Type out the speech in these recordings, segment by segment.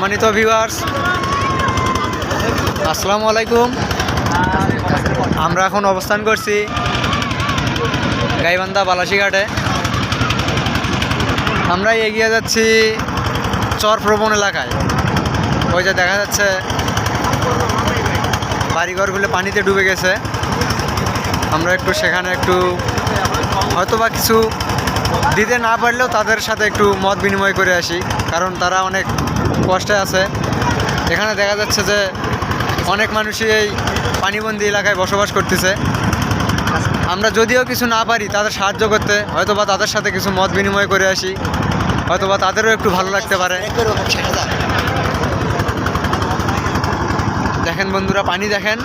সম্মানিত ভিউয়ার্স, আসসালামু আলাইকুম। আমরা এখন অবস্থান করছি গাইবান্ধা বালাসীঘাটে। আমরা এগিয়ে যাচ্ছি চরপ্রবণ এলাকায়। ওই যে দেখা যাচ্ছে বাড়িঘরগুলো পানিতে ডুবে গেছে। আমরা একটু সেখানে একটু হয়তোবা কিছু দিতে না পারলেও তাদের সাথে একটু মত বিনিময় করে আসি, কারণ তারা অনেক কষ্টে আছে। এখানে দেখা যাচ্ছে যে অনেক মানুষই এই পানিবন্দী এলাকায় বসবাস করতেছে। আমরা যদিও কিছু না পারি তাদের সাহায্য করতে, হয়তোবা তাদের সাথে কিছু মত বিনিময় করে আসি, হয়তোবা তাদেরও একটু ভালো লাগতে পারে। দেখেন বন্ধুরা, পানি দেখেন।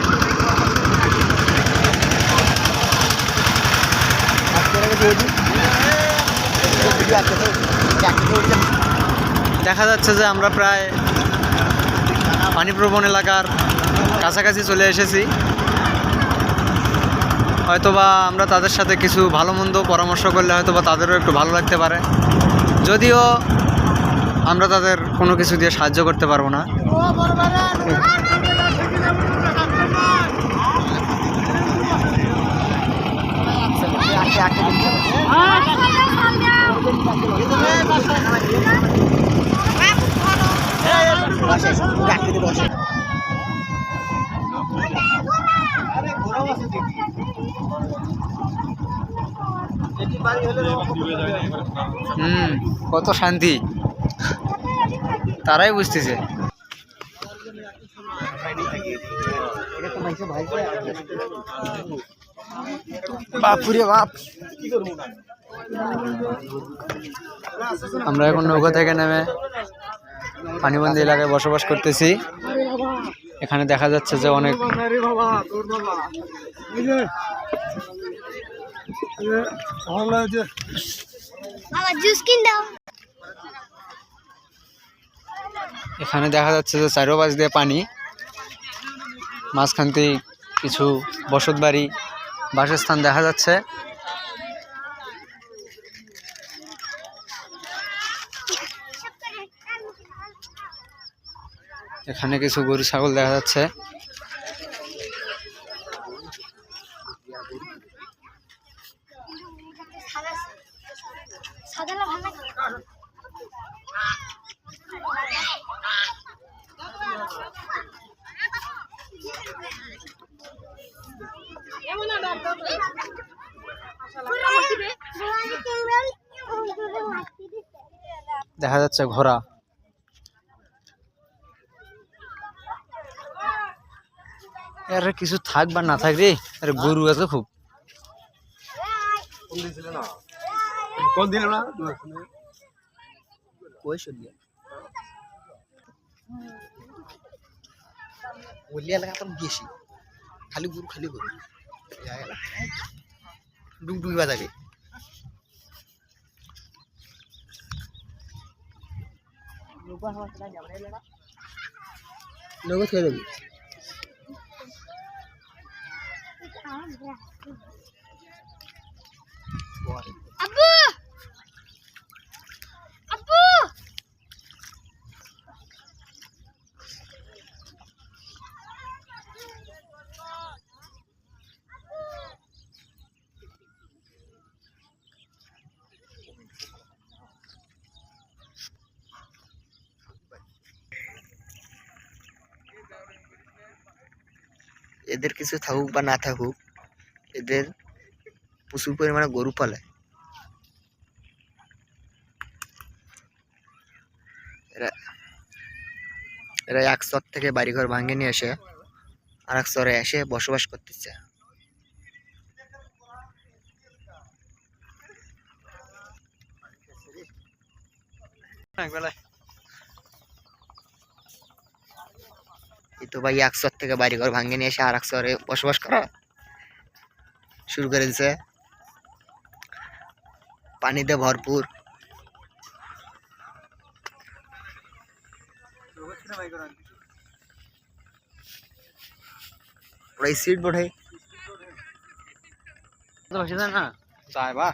দেখা যাচ্ছে যে আমরা প্রায় পানিপ্রবণ এলাকার কাছাকাছি চলে এসেছি। হয়তোবা আমরা তাদের সাথে কিছু ভালো মন্দ পরামর্শ করলে হয়তোবা তাদেরও একটু ভালো লাগতে পারে, যদিও আমরা তাদের কোনো কিছু দিয়ে সাহায্য করতে পারবো না। কত শান্তি, তারাই বুঝতেছে। বাপুরে বাপ, আমরা এখন নৌকা থেকে নেমে পানিবন্দী এলাকায় বসবাস করতেছি। এখানে দেখা যাচ্ছে যে অনেক এখানে দেখা যাচ্ছে যে চারোপাশ দিয়ে পানি, মাঝখান থেকে কিছু বসত বাড়ি, বাসস্থান দেখা যাচ্ছে। এখানে কিছু গরু ছাগল দেখা যাচ্ছে। দেখা যাচ্ছে ঘোড়া। আরে কিছু থাক বা না থাক রে, আরে গরু আছে খুব। বেশি খালি গরু খালি গরু ডুবডুবি বাজাবে। নগদ খেয়ে দেবি। আব্বু আব্বু, এদের কিছু থাকুক বা না থাকুক, এদের প্রচুর পরিমাণে গরু পালে। এরা এক চর থেকে বাড়িঘর ভাঙে নিয়ে এসে আর এক চরে এসে বসবাস করতেছে। এই তো ভাই এক চর থেকে বাড়িঘর ভাঙে নিয়ে এসে আর এক চরে বসবাস করা শুরু করে দিছে। পানিতে ভরপুর। सीट बोर्ड है तो ना चाय बा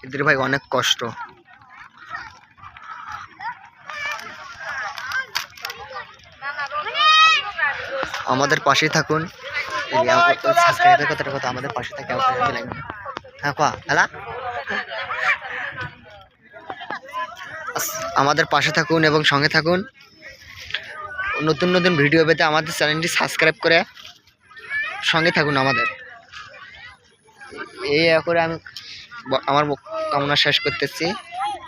এদের ভাই অনেক কষ্ট। আমাদের পাশেই থাকুন, সাবস্ক্রাইবের কথাটা কথা আমাদের পাশে থাকে। হ্যাঁ পা হ্যালা, আমাদের পাশে থাকুন এবং সঙ্গে থাকুন। নতুন নতুন ভিডিও পেতে আমাদের চ্যানেলটি সাবস্ক্রাইব করে সঙ্গে থাকুন আমাদের। এই করে আমি আমার কামনা শেষ করতেছি।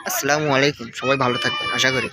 আসসালামু আলাইকুম, সবাই ভালো থাকবেন আশা করি।